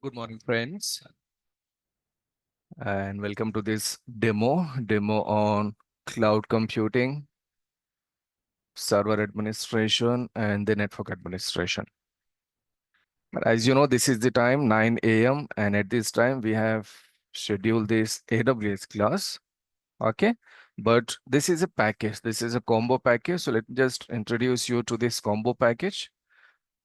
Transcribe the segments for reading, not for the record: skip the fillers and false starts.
Good morning, friends, and welcome to this demo on cloud computing, server administration, and the network administration. But as you know, this is the time 9 a.m. and at this time we have scheduled this AWS class. Okay, but this is a package. This is a combo package. So let me just introduce you to this combo package.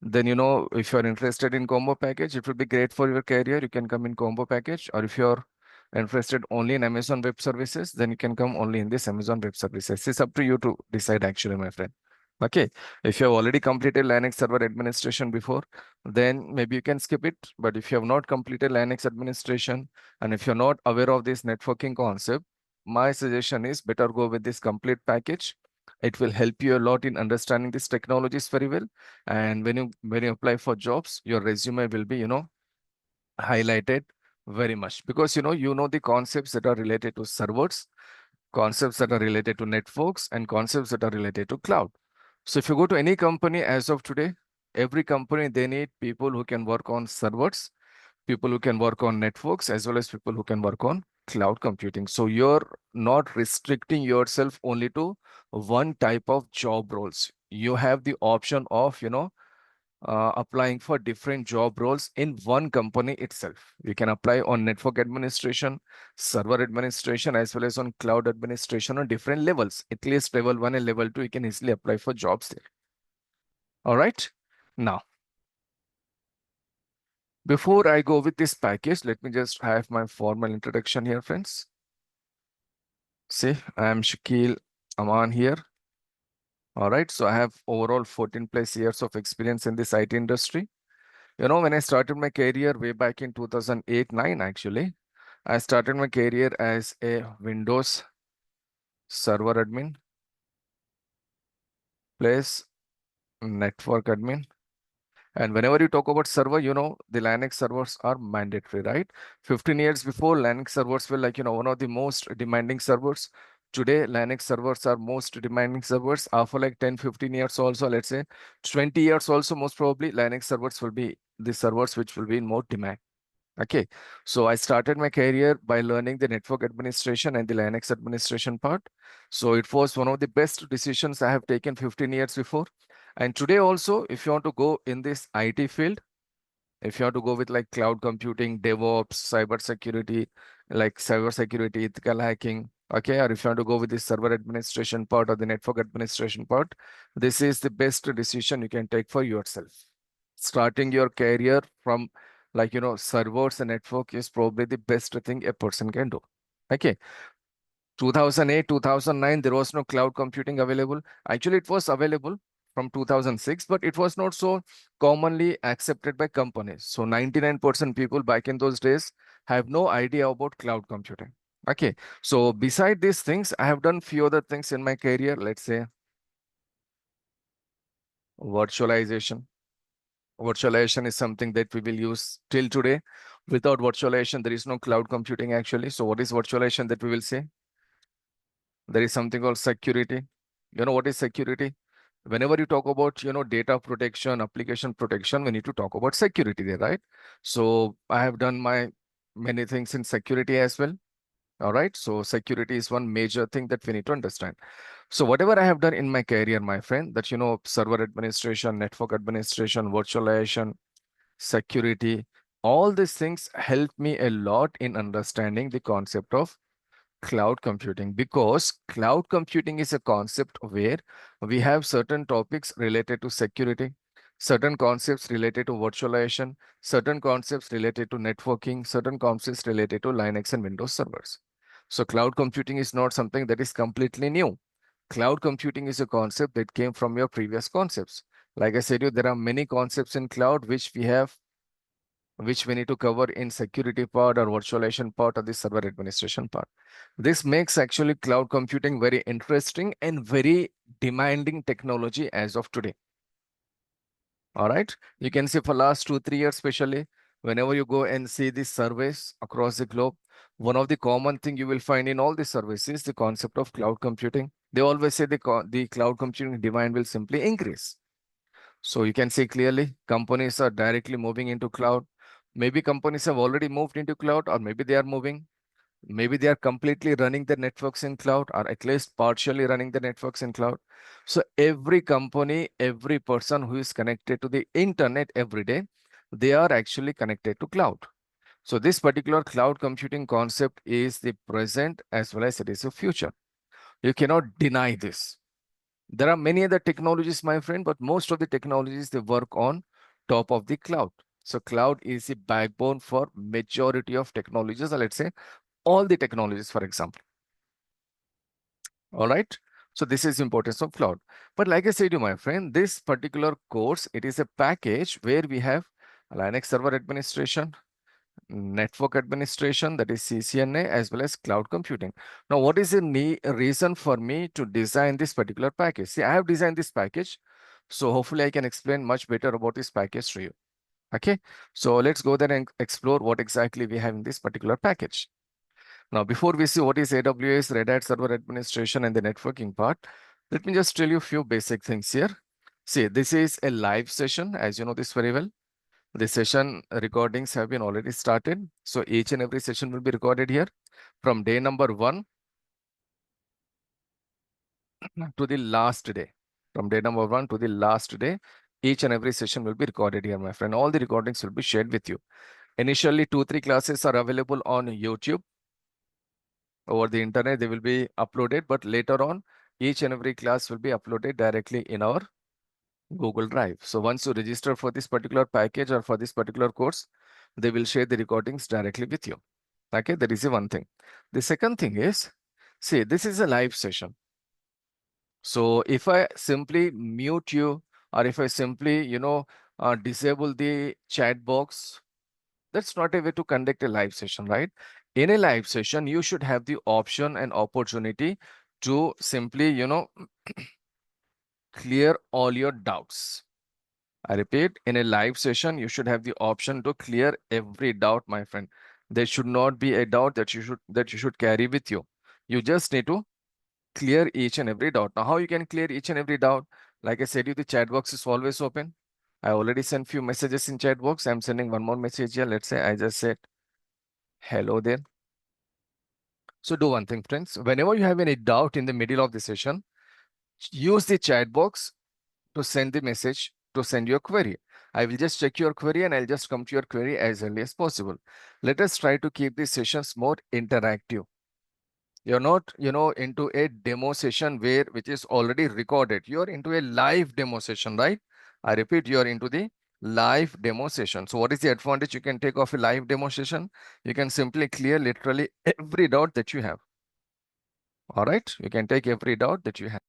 Then, if you're interested in combo package, it will be great for your career. You can come in combo package, or if you're interested only in Amazon Web Services, then you can come only in this Amazon Web Services. It's up to you to decide actually, my friend. Okay. If you have already completed Linux server administration before, then maybe you can skip it. But if you have not completed Linux administration, and if you're not aware of this networking concept, my suggestion is better go with this complete package. It will help you a lot in understanding these technologies very well. And when you apply for jobs, your resume will be, highlighted very much because you know the concepts that are related to servers, concepts that are related to networks, and concepts that are related to cloud. So if you go to any company as of today, every company they need people who can work on servers, people who can work on networks, as well as people who can work on cloud computing. So you're not restricting yourself only to one type of job roles. You have the option of, applying for different job roles in one company itself. You can apply on network administration, server administration, as well as on cloud administration on different levels. At least level 1 and level 2, you can easily apply for jobs there. All right. Now, before I go with this package, let me just have my formal introduction here, friends. See, I am Shakeel Aman here. All right. So I have overall 14 plus years of experience in this IT industry. When I started my career way back in 2008-9, actually, I started my career as a Windows server admin plus network admin. And whenever you talk about server, the Linux servers are mandatory, right? 15 years before, Linux servers were like, one of the most demanding servers. Today, Linux servers are most demanding servers. After like 10, 15 years also, let's say 20 years also, most probably Linux servers will be the servers which will be in more demand. Okay, so I started my career by learning the network administration and the Linux administration part. So it was one of the best decisions I have taken 15 years before. And today also, if you want to go in this IT field, if you want to go with like cloud computing, DevOps, cyber security, like cyber security, ethical hacking, okay, or if you want to go with the server administration part or the network administration part, this is the best decision you can take for yourself. Starting your career from like, servers and network is probably the best thing a person can do. Okay. 2008, 2009, there was no cloud computing available. Actually, it was available from 2006, but it was not so commonly accepted by companies. So 99% people back in those days have no idea about cloud computing. Okay. So beside these things, I have done few other things in my career. Let's say virtualization. Virtualization is something that we will use till today. Without virtualization, there is no cloud computing actually. So what is virtualization that we will say? There is something called security. You know what is security? Whenever you talk about, data protection, application protection, we need to talk about security there, right? So I have done my many things in security as well. All right. So security is one major thing that we need to understand. So whatever I have done in my career, my friend, that, server administration, network administration, virtualization, security, all these things help me a lot in understanding the concept of cloud computing, because cloud computing is a concept where we have certain topics related to security, certain concepts related to virtualization, certain concepts related to networking, certain concepts related to Linux and Windows servers. So cloud computing is not something that is completely new. Cloud computing is a concept that came from your previous concepts. Like I said, there are many concepts in cloud which we need to cover in security part or virtualization part or the server administration part. This makes actually cloud computing very interesting and very demanding technology as of today. All right. You can see for last 2, 3 years, especially whenever you go and see these surveys across the globe, one of the common thing you will find in all these surveys is the concept of cloud computing. They always say the cloud computing demand will simply increase. So you can see clearly companies are directly moving into cloud. Maybe companies have already moved into cloud, or maybe they are moving. Maybe they are completely running their networks in cloud, or at least partially running the networks in cloud. So every company, every person who is connected to the internet every day, they are actually connected to cloud. So this particular cloud computing concept is the present as well as it is the future. You cannot deny this. There are many other technologies, my friend, but most of the technologies, they work on top of the cloud. So cloud is the backbone for majority of technologies, or let's say all the technologies, for example. All right. So this is importance of cloud. But like I said to my friend, this particular course, it is a package where we have Linux server administration, network administration, that is CCNA, as well as cloud computing. Now, what is the reason for me to design this particular package? See, I have designed this package, so hopefully I can explain much better about this package to you. Okay, so let's go there and explore what exactly we have in this particular package. Now, before we see what is AWS, Red Hat Server Administration and the networking part, let me just tell you a few basic things here. See, this is a live session, as you know this very well. The session recordings have been already started. So each and every session will be recorded here from day number 1 to the last day. From day number 1 to the last day, each and every session will be recorded here, my friend. All the recordings will be shared with you. Initially, 2-3 classes are available on YouTube. Over the internet, they will be uploaded, but later on, each and every class will be uploaded directly in our Google Drive. So once you register for this particular package or for this particular course, they will share the recordings directly with you. Okay, that is the one thing. The second thing is, see, this is a live session. So if I simply mute you, or if I simply, disable the chat box, that's not a way to conduct a live session, right? In a live session, you should have the option and opportunity to simply, clear all your doubts. I repeat, in a live session, you should have the option to clear every doubt, my friend. There should not be a doubt that you should carry with you. You just need to clear each and every doubt. Now, how you can clear each and every doubt? Like I said, the chat box is always open. I already sent few messages in chat box. I'm sending one more message here. Let's say I just said hello there. So do one thing, friends. Whenever you have any doubt in the middle of the session, use the chat box to send the message, to send your query. I will just check your query and I'll just come to your query as early as possible. Let us try to keep these sessions more interactive. You're not, into a demo session which is already recorded. You're into a live demo session, right? I repeat, you're into the live demo session. So what is the advantage you can take of a live demo session? You can simply clear literally every doubt that you have. All right, you can take every doubt that you have.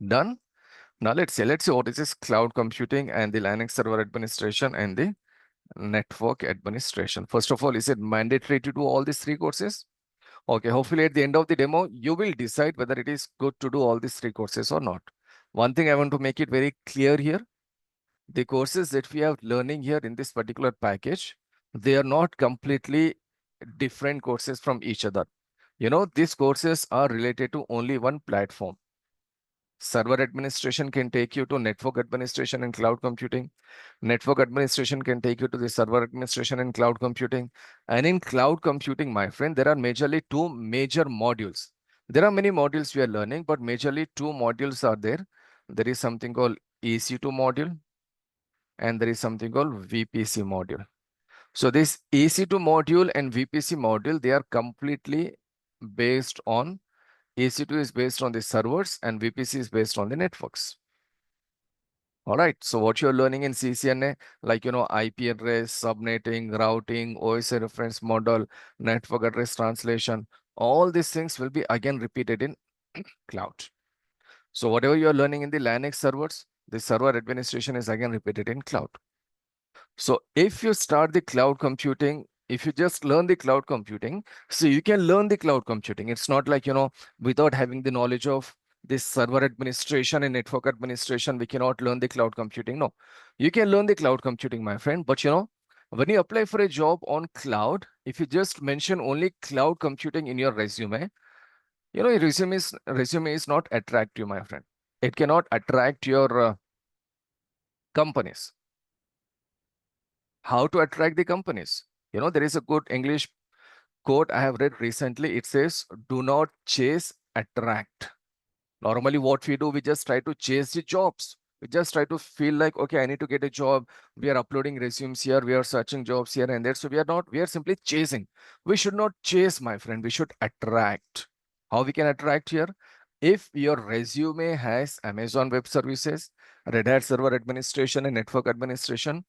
Done. Now let's see what is this cloud computing and the Linux server administration and the network administration. First of all, is it mandatory to do all these 3 courses? Okay, hopefully at the end of the demo, you will decide whether it is good to do all these 3 courses or not. One thing I want to make it very clear here, the courses that we are learning here in this particular package, they are not completely different courses from each other. These courses are related to only one platform. Server administration can take you to network administration and cloud computing. Network administration can take you to the server administration and cloud computing. And in cloud computing, my friend, there are majorly 2 major modules. There are many modules we are learning, but majorly 2 modules are there. There is something called EC2 module and there is something called VPC module. So this EC2 module and VPC module, they are completely based on EC2 is based on the servers and VPC is based on the networks. All right. So what you're learning in CCNA, like, IP address, subnetting, routing, OSI reference model, network address translation, all these things will be again repeated in cloud. So whatever you're learning in the Linux servers, the server administration is again repeated in cloud. So if you start the cloud computing, if you just learn the cloud computing, so you can learn the cloud computing. It's not like, without having the knowledge of this server administration and network administration, we cannot learn the cloud computing. No, you can learn the cloud computing, my friend. But, when you apply for a job on cloud, if you just mention only cloud computing in your resume, your resume is not attractive, my friend. It cannot attract your companies. how to attract the companies. There is a good English quote I have read recently. It says, do not chase, attract. Normally, what we do, we just try to chase the jobs. We just try to feel like, okay, I need to get a job. We are uploading resumes here. We are searching jobs here and there. So we are simply chasing. We should not chase, my friend. We should attract. How we can attract here? If your resume has Amazon Web Services, Red Hat Server Administration, and Network Administration,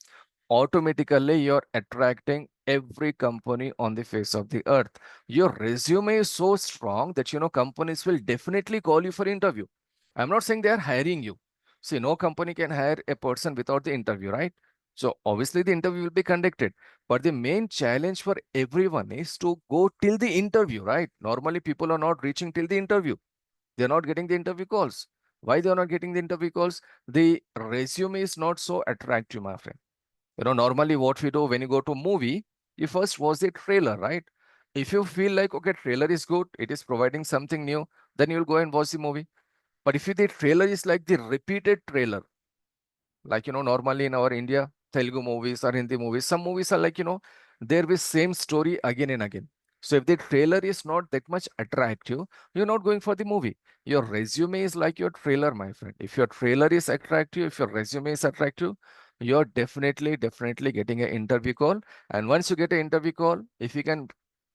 automatically you're attracting every company on the face of the earth. Your resume is so strong that companies will definitely call you for interview. I'm not saying they are hiring you. See, no company can hire a person without the interview, right? So obviously the interview will be conducted, but the main challenge for everyone is to go till the interview, right? Normally people are not reaching till the interview. They're not getting the interview calls. Why they're not getting the interview calls? The resume is not so attractive, my friend. Normally what we do when you go to movie, you first watch the trailer, right? If you feel like, okay, trailer is good, it is providing something new, then you'll go and watch the movie. But if the trailer is like the repeated trailer, like, normally in our India, Telugu movies or Hindi movies, some movies are like, there is same story again and again. So if the trailer is not that much attractive, you're not going for the movie. Your resume is like your trailer, my friend. If your trailer is attractive, if your resume is attractive, you're definitely getting an interview call. And once you get an interview call, if you can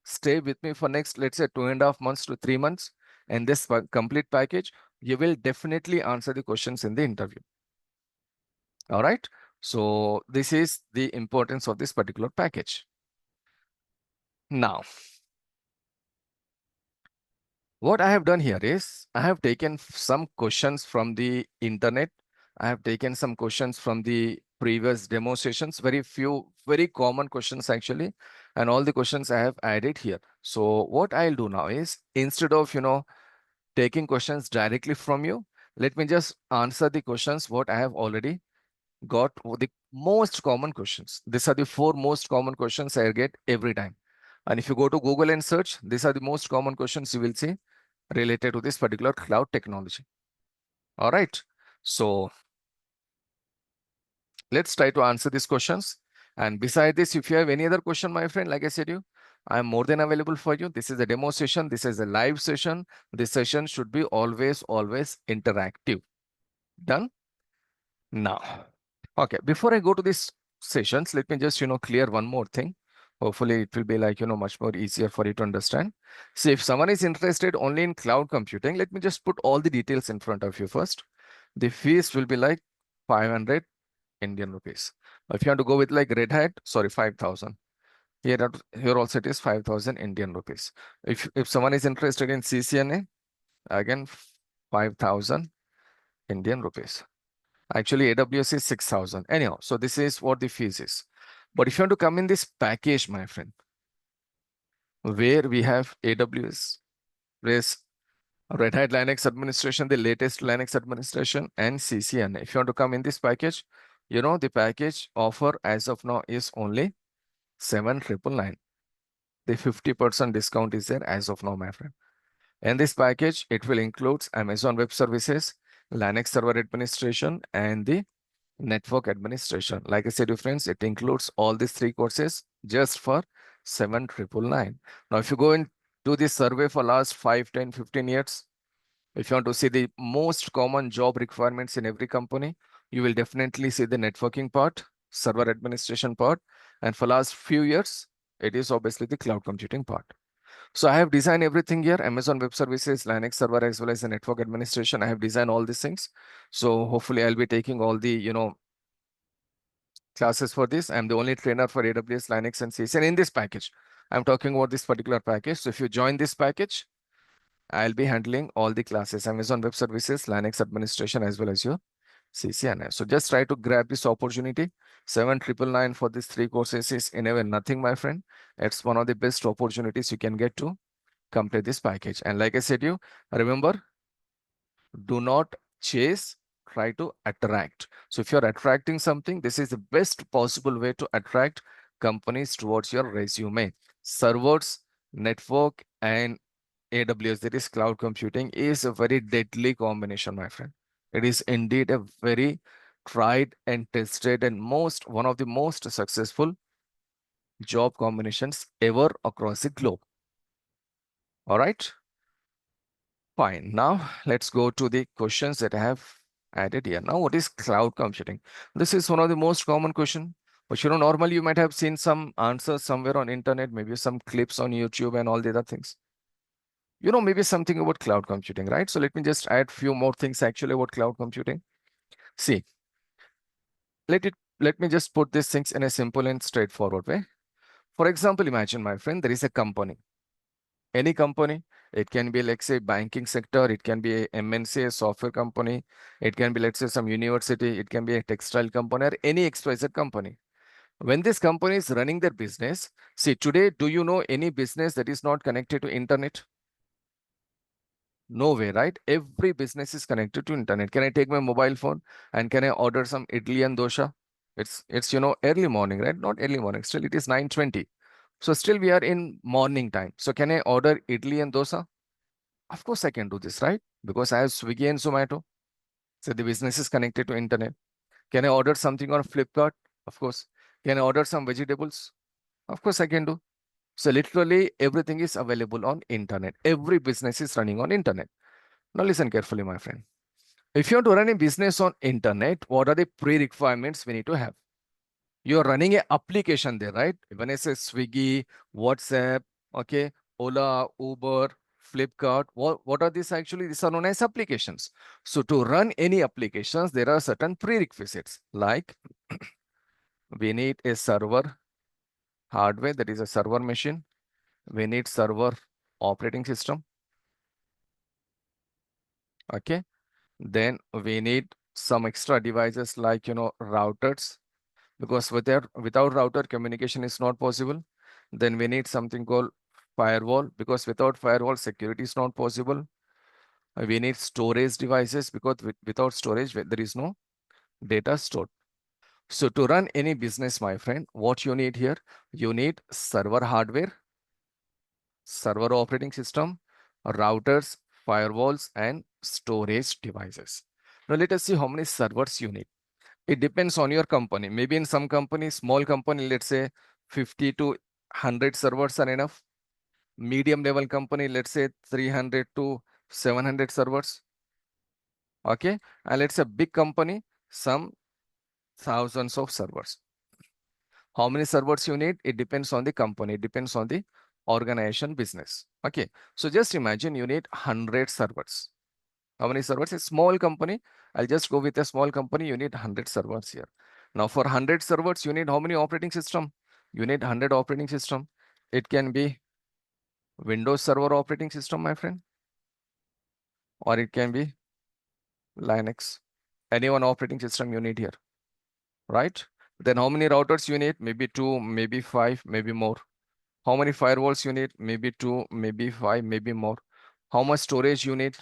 stay with me for next, let's say 2.5 months to 3 months, and this complete package, you will definitely answer the questions in the interview. All right. So this is the importance of this particular package. Now, what I have done here is I have taken some questions from the internet. I have taken some questions from the previous demo sessions, very few, very common questions actually. And all the questions I have added here. So what I'll do now is instead of, taking questions directly from you, let me just answer the questions what I have already got, the most common questions. These are the 4 most common questions I get every time. And if you go to Google and search, these are the most common questions you will see related to this particular cloud technology. All right. So let's try to answer these questions. And beside this, if you have any other question, my friend, like I said, I'm more than available for you. This is a demo session. This is a live session. This session should be always interactive. Done? Now. Okay, before I go to these sessions, let me just, clear one more thing. Hopefully it will be like, much more easier for you to understand. So if someone is interested only in cloud computing, let me just put all the details in front of you first. The fees will be like 500 Indian rupees. If you want to go with like Red Hat, sorry, 5,000. Here also it is 5,000 Indian rupees. If someone is interested in CCNA, again, 5,000 Indian rupees. Actually, AWS is 6,000. Anyhow, so this is what the fees is. But if you want to come in this package, my friend, where we have AWS, there's Red Hat Linux administration, the latest Linux administration, and CCNA. If you want to come in this package, the package offer as of now is only 7,999. The 50% discount is there as of now, my friend. In this package, it will include Amazon Web Services, Linux Server Administration, and the network administration. Like I said, friends, it includes all these 3 courses just for 7,999. Now, if you go and do this survey for last 5, 10, 15 years, if you want to see the most common job requirements in every company, you will definitely see the networking part, server administration part, and for last few years, it is obviously the cloud computing part. So I have designed everything here, Amazon Web Services, Linux server, as well as the network administration. I have designed all these things. So hopefully I'll be taking all the, classes for this. I'm the only trainer for AWS, Linux, and CCN in this package. I'm talking about this particular package. So if you join this package, I'll be handling all the classes, Amazon Web Services, Linux administration, as well as your CCNA. So just try to grab this opportunity. 7,999 for these 3 courses is in a way nothing, my friend. It's one of the best opportunities you can get to complete this package. And like I said, remember, do not chase, try to attract. So if you're attracting something, this is the best possible way to attract companies towards your resume. Servers, network, and AWS, that is cloud computing, is a very deadly combination, my friend. It is indeed a very tried and tested and one of the most successful job combinations ever across the globe. All right, fine. Now let's go to the questions that I have added here. Now, what is cloud computing? This is one of the most common question. But normally you might have seen some answers somewhere on internet, maybe some clips on YouTube and all the other things. Maybe something about cloud computing, right? So let me just add few more things actually about cloud computing. See, let me just put these things in a simple and straightforward way. For example, imagine, my friend, there is a company. Any company, it can be, let's say, banking sector, it can be a MNC, a software company, it can be, let's say, some university, it can be a textile company or any XYZ company. When this company is running their business, see, today, do you know any business that is not connected to internet? No way, right? Every business is connected to internet. Can I take my mobile phone and can I order some idli and dosha? It's early morning, right? Not early morning. Still, it is 9:20. So still we are in morning time. So can I order idli and dosa? Of course I can do this, right? Because I have Swiggy and Zomato. So the business is connected to internet. Can I order something on Flipkart? Of course. Can I order some vegetables? Of course I can do. So literally everything is available on internet. Every business is running on internet. Now listen carefully, my friend. If you want to run a business on internet, what are the pre-requirements we need to have? You're running an application there, right? When I say Swiggy, WhatsApp, okay, Ola, Uber, Flipkart, what are these actually? These are known as applications. So to run any applications, there are certain prerequisites, like we need a server hardware, that is a server machine. We need server operating system, okay? Then we need some extra devices like, routers, because without router communication is not possible. Then we need something called firewall, because without firewall security is not possible. We need storage devices, because without storage there is no data stored. So to run any business, my friend, what you need here, you need server hardware, server operating system, routers, firewalls, and storage devices. Now let us see how many servers you need. It depends on your company. Maybe in some companies, small company, let's say 50 to 100 servers are enough. Medium level company, let's say 300 to 700 servers. Okay. And let's say big company, some thousands of servers. How many servers you need? It depends on the company. It depends on the organization business. Okay. So just imagine you need 100 servers. How many servers? A small company. I'll just go with a small company. You need 100 servers here. Now for 100 servers, you need how many operating system? You need 100 operating system. It can be Windows Server operating system, my friend, or it can be Linux. Any one operating system you need here, right? Then how many routers you need? Maybe two, maybe five, maybe more. How many firewalls you need? Maybe two, maybe five, maybe more. How much storage you need?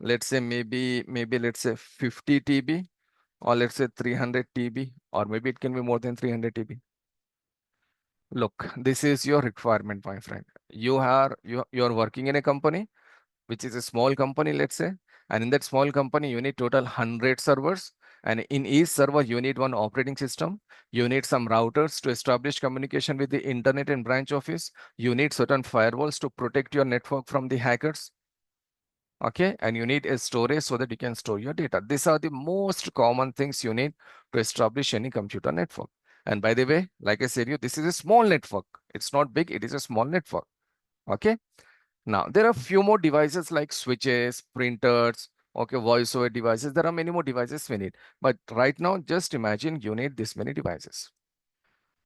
Let's say maybe let's say 50 TB, or let's say 300 TB, or maybe it can be more than 300 TB. Look, this is your requirement, my friend. You're working in a company, which is a small company, let's say, and in that small company, you need total 100 servers. And in each server, you need one operating system. You need some routers to establish communication with the internet and branch office. You need certain firewalls to protect your network from the hackers. Okay, and you need a storage so that you can store your data. These are the most common things you need to establish any computer network. And by the way, like I said, this is a small network. It's not big, it is a small network. Okay. Now, there are few more devices like switches, printers, okay, voice over devices. There are many more devices we need. But right now, just imagine you need this many devices.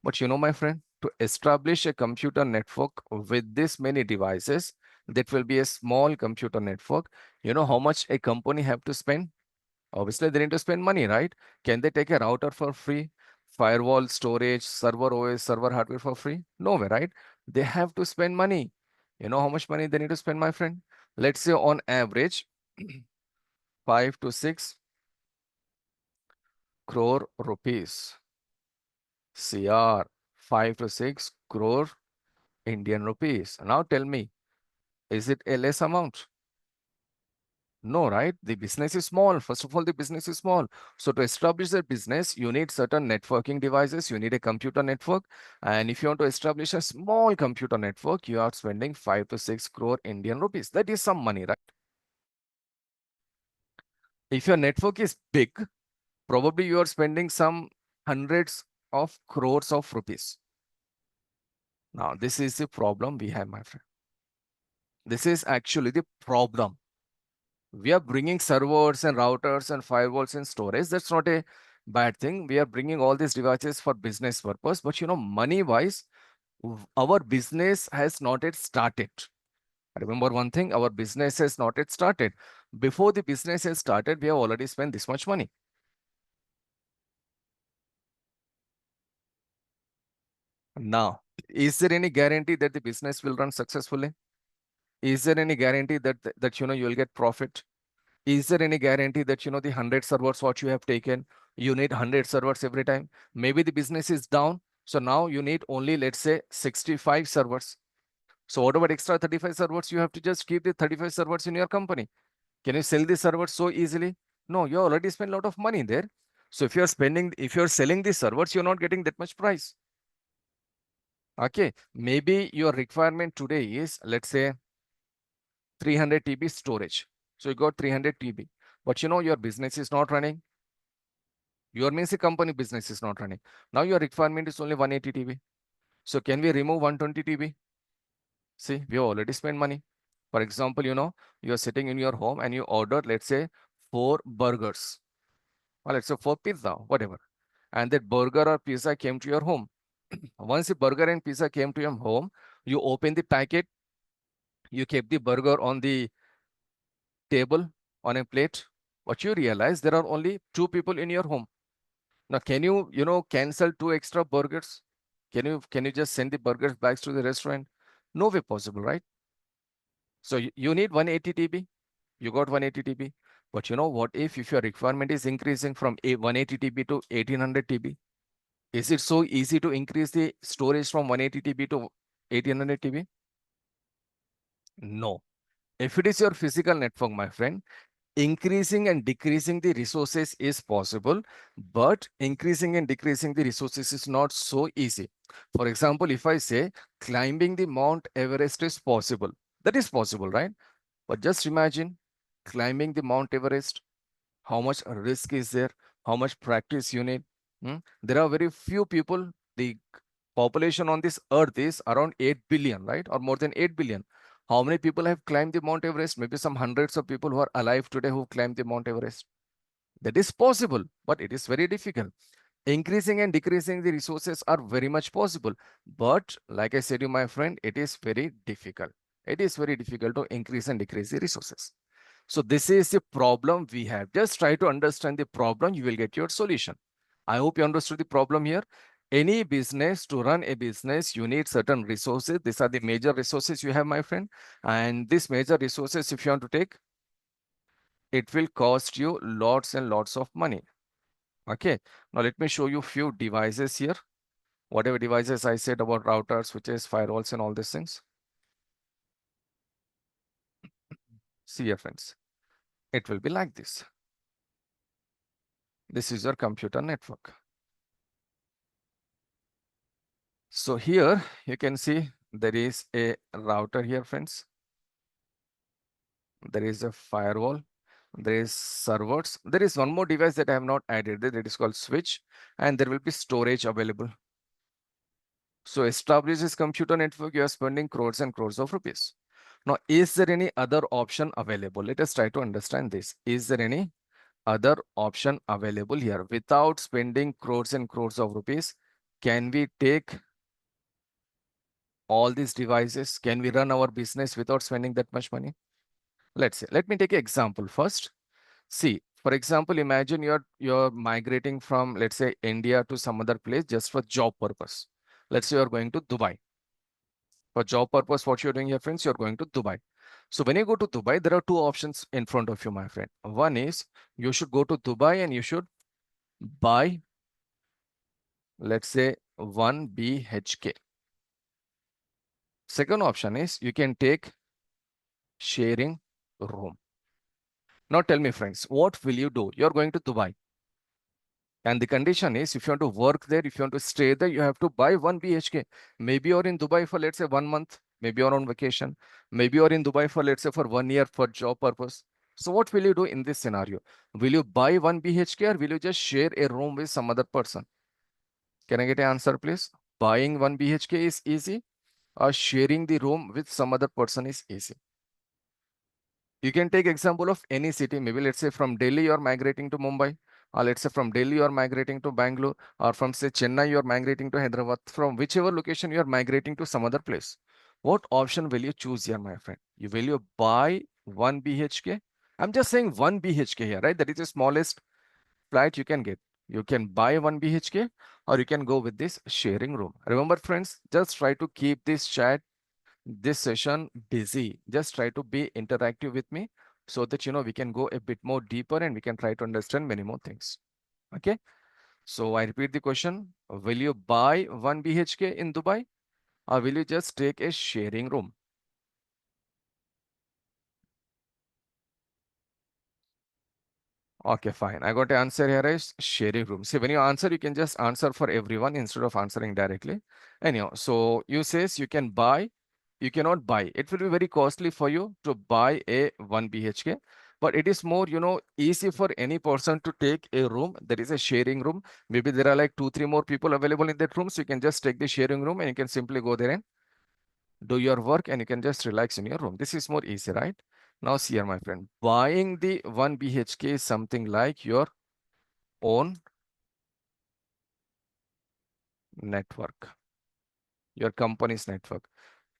But my friend, to establish a computer network with this many devices, that will be a small computer network. You know how much a company have to spend? Obviously, they need to spend money, right? Can they take a router for free? Firewall, storage, server OS, server hardware for free? No way, right? They have to spend money. You know how much money they need to spend, my friend? Let's say on average, 5 to 6 crore rupees. CR, 5 to 6 crore Indian rupees. Now tell me, is it a less amount? No, right? The business is small. First of all, the business is small. So to establish a business, you need certain networking devices. You need a computer network. And if you want to establish a small computer network, you are spending 5 to 6 crore Indian rupees. That is some money, right? If your network is big, probably you are spending some hundreds of crores of rupees. Now, this is the problem we have, my friend. This is actually the problem. We are bringing servers and routers and firewalls and storage. That's not a bad thing. We are bringing all these devices for business purpose. But money wise, our business has not yet started. Remember one thing, our business has not yet started. Before the business has started, we have already spent this much money. Now, is there any guarantee that the business will run successfully? Is there any guarantee that you will get profit? Is there any guarantee that the 100 servers what you have taken, you need 100 servers every time? Maybe the business is down, so now you need only, let's say, 65 servers. So what about extra 35 servers? You have to just keep the 35 servers in your company. Can you sell the servers so easily? No, you already spent a lot of money there. So if you're selling the servers, you're not getting that much price. Okay, maybe your requirement today is, let's say, 300 TB storage. So you got 300 TB, but your business is not running. Your means the company business is not running. Now your requirement is only 180 TB. So can we remove 120 TB? See, we have already spent money. For example, you're sitting in your home and you order, let's say, 4 burgers, or let's say 4 pizza, whatever. And that burger or pizza came to your home. Once the burger and pizza came to your home, you open the packet, you keep the burger on the table on a plate, but you realize there are only 2 people in your home. Now, can you cancel 2 extra burgers? Can you just send the burgers back to the restaurant? No way possible, right? So you need 180 TB. You got 180 TB. But what if your requirement is increasing from 180 TB to 1800 TB? Is it so easy to increase the storage from 180 TB to 1800 TB? No. If it is your physical network, my friend, increasing and decreasing the resources is possible, but increasing and decreasing the resources is not so easy. For example, if I say climbing the Mount Everest is possible, that is possible, right? But just imagine climbing the Mount Everest, how much risk is there, how much practice you need. There are very few people. The population on this earth is around 8 billion, right? Or more than 8 billion. How many people have climbed the Mount Everest? Maybe some hundreds of people who are alive today who climbed the Mount Everest. That is possible, but it is very difficult. Increasing and decreasing the resources are very much possible. But like I said to my friend, it is very difficult. It is very difficult to increase and decrease the resources. So this is the problem we have. Just try to understand the problem, you will get your solution. I hope you understood the problem here. Any business, to run a business, you need certain resources. These are the major resources you have, my friend. And these major resources, if you want to take, it will cost you lots and lots of money. Okay. Now let me show you few devices here. Whatever devices I said about routers, switches, firewalls, and all these things. See here, friends. It will be like this. This is your computer network. So here you can see there is a router here, friends. There is a firewall. There is servers. There is one more device that I have not added there. That is called switch, and there will be storage available. So establish this computer network. You are spending crores and crores of rupees. Now, is there any other option available? Let us try to understand this. Is there any other option available here without spending crores and crores of rupees? Can we take all these devices? Can we run our business without spending that much money? Let's say, let me take an example first. See, for example, imagine you're migrating from, let's say, India to some other place just for job purpose. Let's say you're going to Dubai. For job purpose, what you're doing here, friends, you're going to Dubai. So when you go to Dubai, there are two options in front of you, my friend. One is you should go to Dubai and you should buy, let's say, 1 BHK. Second option is you can take sharing room. Now tell me, friends, what will you do? You're going to Dubai. And the condition is, if you want to work there, if you want to stay there, you have to buy 1 BHK. Maybe you're in Dubai for, let's say, 1 month. Maybe you're on vacation. Maybe you're in Dubai for, let's say, for 1 year for job purpose. So what will you do in this scenario? Will you buy 1 BHK or will you just share a room with some other person? Can I get an answer, please? Buying 1 BHK is easy or sharing the room with some other person is easy. You can take example of any city. Maybe let's say from Delhi you're migrating to Mumbai, or let's say from Delhi you're migrating to Bangalore, or from say Chennai you're migrating to Hyderabad. From whichever location you're migrating to some other place. What option will you choose here, my friend? Will you buy 1 BHK? I'm just saying 1 BHK here, right? That is the smallest flat you can get. You can buy 1 BHK or you can go with this sharing room. Remember, friends, just try to keep this chat, this session busy. Just try to be interactive with me so that we can go a bit more deeper and we can try to understand many more things. Okay, so I repeat the question. Will you buy 1 BHK in Dubai or will you just take a sharing room? Okay, fine. I got to answer here is sharing room. See, when you answer, you can just answer for everyone instead of answering directly. Anyhow, so you says you can buy, you cannot buy. It will be very costly for you to buy a 1 BHK, but it is more, easy for any person to take a room. That is a sharing room. Maybe there are like 2, 3 more people available in that room. So you can just take the sharing room and you can simply go there and do your work and you can just relax in your room. This is more easy, right? Now see here, my friend, buying the 1 BHK is something like your own network, your company's network.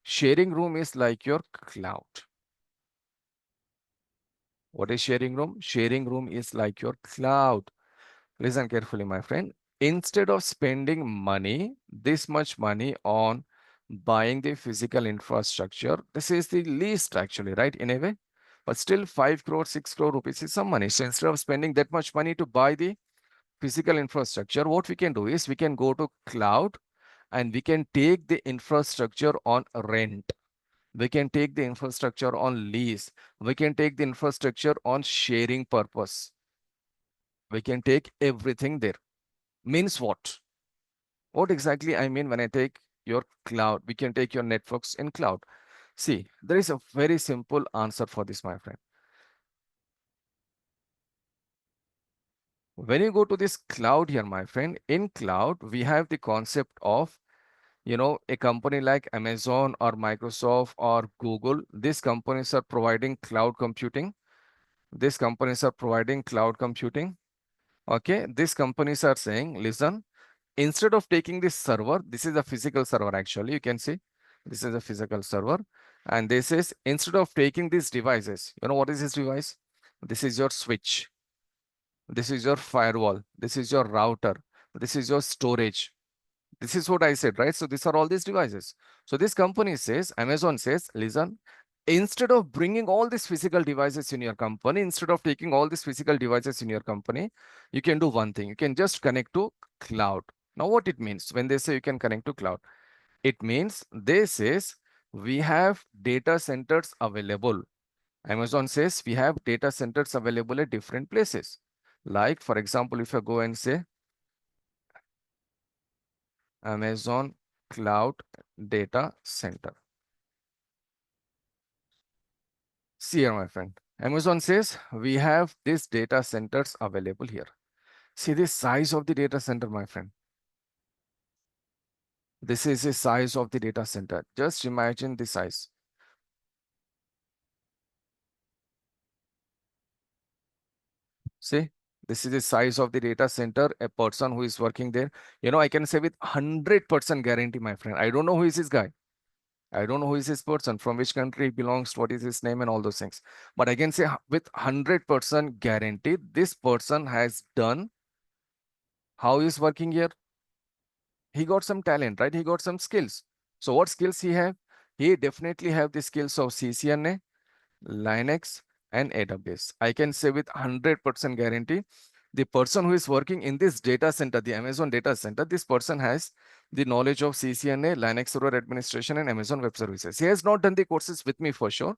Sharing room is like your cloud. What is sharing room? Sharing room is like your cloud. Listen carefully, my friend. Instead of spending money, this much money on buying the physical infrastructure, this is the least actually, right? In a way, but still 5 crore, 6 crore rupees is some money. So instead of spending that much money to buy the physical infrastructure, what we can do is we can go to cloud and we can take the infrastructure on rent. We can take the infrastructure on lease. We can take the infrastructure on sharing purpose. We can take everything there. Means what? What exactly I mean when I take your cloud? We can take your networks in cloud. See, there is a very simple answer for this, my friend. When you go to this cloud here, my friend, in cloud, we have the concept of a company like Amazon or Microsoft or Google. These companies are providing cloud computing. These companies are providing cloud computing. Okay, these companies are saying, listen, instead of taking this server, this is a physical server actually, you can see this is a physical server. And this is, instead of taking these devices, what is this device? This is your switch. This is your firewall. This is your router. This is your storage. This is what I said, right? So these are all these devices. So this company says, Amazon says, listen, instead of bringing all these physical devices in your company, instead of taking all these physical devices in your company, you can do one thing. You can just connect to cloud. Now, what it means when they say you can connect to cloud, it means they says we have data centers available. Amazon says we have data centers available at different places. Like, for example, if I go and say Amazon Cloud Data Center. See here, my friend. Amazon says we have these data centers available here. See the size of the data center, my friend. This is the size of the data center. Just imagine the size. See, this is the size of the data center. A person who is working there, I can say with 100% guarantee, my friend. I don't know who is this guy. I don't know who is this person, from which country he belongs, what is his name, and all those things. But I can say with 100% guarantee, this person has done. How he is working here? He got some talent, right? He got some skills. So what skills he have? He definitely have the skills of CCNA, Linux, and AWS. I can say with 100% guarantee, the person who is working in this data center, the Amazon data center, this person has the knowledge of CCNA, Linux Server Administration, and Amazon Web Services. He has not done the courses with me for sure.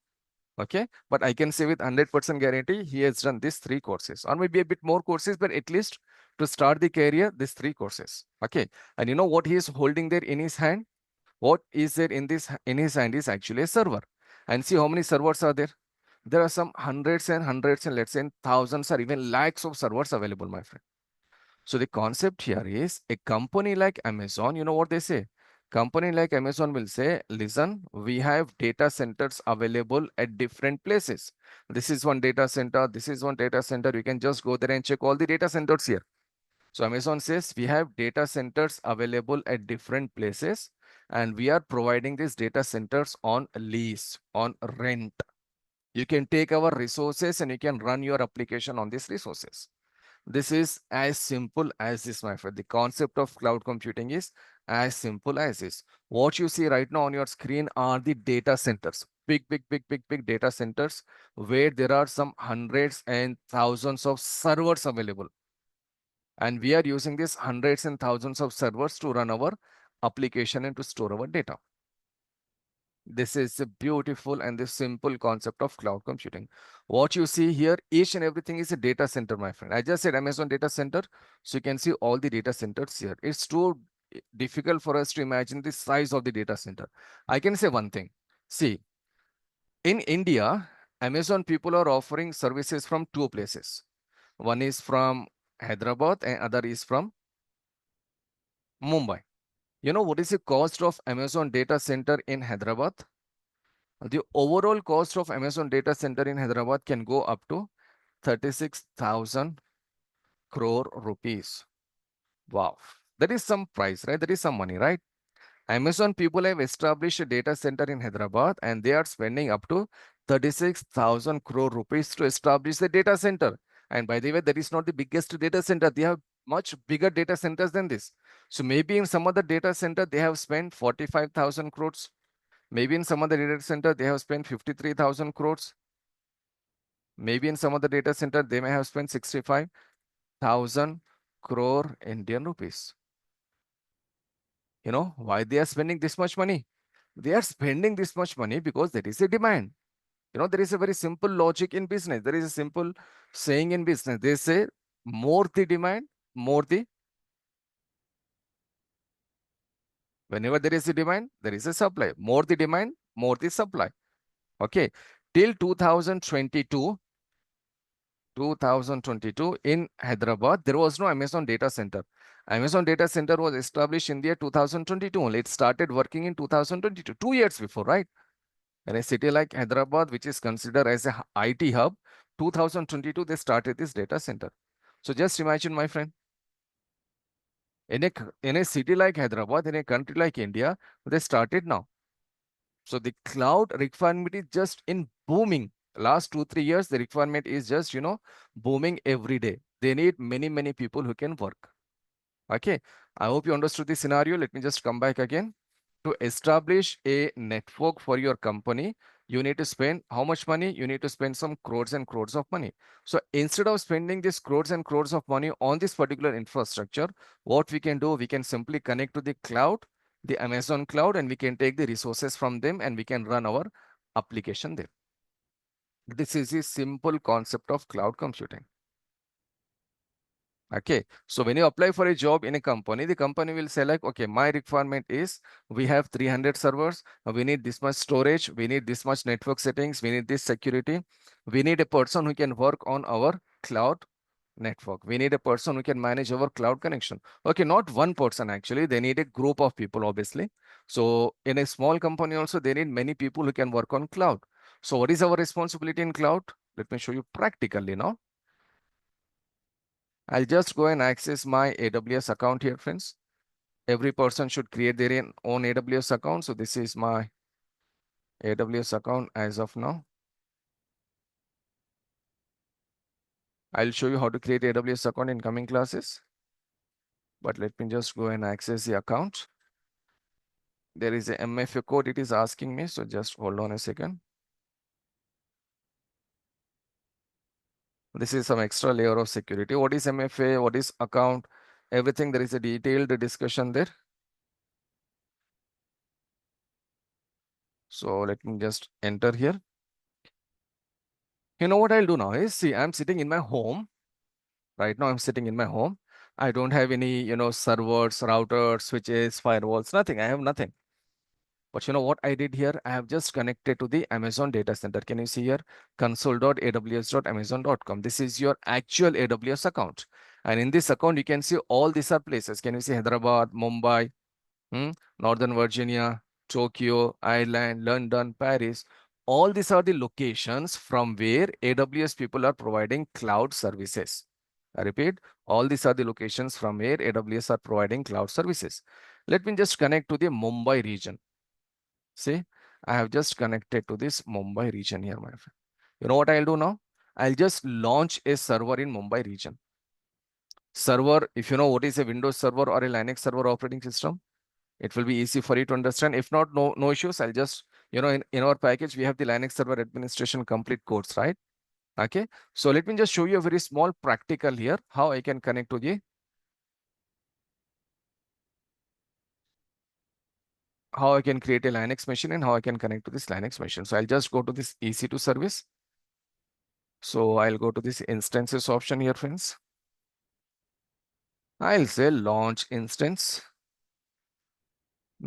Okay, but I can say with 100% guarantee he has done these 3 courses, or maybe a bit more courses, but at least to start the career, these 3 courses. Okay, and you know what he is holding there in his hand? What is there in his hand is actually a server. And see how many servers are there. There are some hundreds and hundreds, and let's say thousands or even lakhs of servers available, my friend. So the concept here is a company like Amazon, you know what they say? Company like Amazon will say, listen, we have data centers available at different places. This is one data center. This is one data center. You can just go there and check all the data centers here. So Amazon says we have data centers available at different places, and we are providing these data centers on lease, on rent. You can take our resources and you can run your application on these resources. This is as simple as this, my friend. The concept of cloud computing is as simple as this. What you see right now on your screen are the data centers. Big data centers where there are some hundreds and thousands of servers available. And we are using these hundreds and thousands of servers to run our application and to store our data. This is a beautiful and the simple concept of cloud computing. What you see here, each and everything is a data center, my friend. I just said Amazon data center, so you can see all the data centers here. It's too difficult for us to imagine the size of the data center. I can say one thing. See, in India, Amazon people are offering services from 2 places. One is from Hyderabad and other is from Mumbai. You know what is the cost of Amazon data center in Hyderabad? The overall cost of Amazon data center in Hyderabad can go up to 36,000 crore rupees. Wow. That is some price, right? That is some money, right? Amazon people have established a data center in Hyderabad and they are spending up to 36,000 crore rupees to establish the data center. And by the way, that is not the biggest data center. They have much bigger data centers than this. So maybe in some other data center, they have spent 45,000 crores. Maybe in some other data center, they have spent 53,000 crores. Maybe in some other data center, they may have spent 65,000 crore Indian rupees. You know, why they are spending this much money? They are spending this much money because there is a demand. You know, there is a very simple logic in business. There is a simple saying in business. They say, more the demand, more the, whenever there is a demand, there is a supply. More the demand, more the supply. Okay. Till 2022 in Hyderabad, there was no Amazon data center. Amazon data center was established in the year 2022 only. It started working in 2022, 2 years before, right? In a city like Hyderabad, which is considered as a IT hub, 2022, they started this data center. So just imagine, my friend, in a city like Hyderabad, in a country like India, they started now. So the cloud requirement is just in booming. Last 2, 3 years, the requirement is just, booming every day. They need many people who can work. Okay. I hope you understood the scenario. Let me just come back again. To establish a network for your company, you need to spend how much money? You need to spend some crores and crores of money. So instead of spending this crores and crores of money on this particular infrastructure, what we can do, we can simply connect to the cloud, the Amazon cloud, and we can take the resources from them and we can run our application there. This is a simple concept of cloud computing. Okay, so when you apply for a job in a company, the company will say like, okay, my requirement is we have 300 servers, we need this much storage, we need this much network settings, we need this security, we need a person who can work on our cloud network, we need a person who can manage our cloud connection. Okay, not one person actually, they need a group of people obviously. So in a small company also, they need many people who can work on cloud. So what is our responsibility in cloud? Let me show you practically now. I'll just go and access my AWS account here, friends. Every person should create their own AWS account. So this is my AWS account as of now. I'll show you how to create AWS account in coming classes. But let me just go and access the account. There is a MFA code it is asking me. So just hold on a second. This is some extra layer of security. What is MFA? What is account? Everything, there is a detailed discussion there. So let me just enter here. You know what I'll do now is, see, I'm sitting in my home. Right now, I'm sitting in my home. I don't have any, servers, routers, switches, firewalls, nothing. I have nothing. But you know what I did here? I have just connected to the Amazon data center. Can you see here? console.aws.amazon.com. This is your actual AWS account. And in this account, you can see all these are places. Can you see Hyderabad, Mumbai, hmm, Northern Virginia, Tokyo, Ireland, London, Paris? All these are the locations from where AWS people are providing cloud services. I repeat, all these are the locations from where AWS are providing cloud services. Let me just connect to the Mumbai region. See, I have just connected to this Mumbai region here, my friend. You know what I'll do now? I'll just launch a server in Mumbai region. Server, if you know what is a Windows server or a Linux server operating system, it will be easy for you to understand. If not, no issues. I'll just, in our package, we have the Linux server administration complete course, right? Okay. So let me just show you a very small practical here, how I can connect to the, how I can create a Linux machine and how I can connect to this Linux machine. So I'll just go to this EC2 service. So I'll go to this instances option here, friends. I'll say launch instance.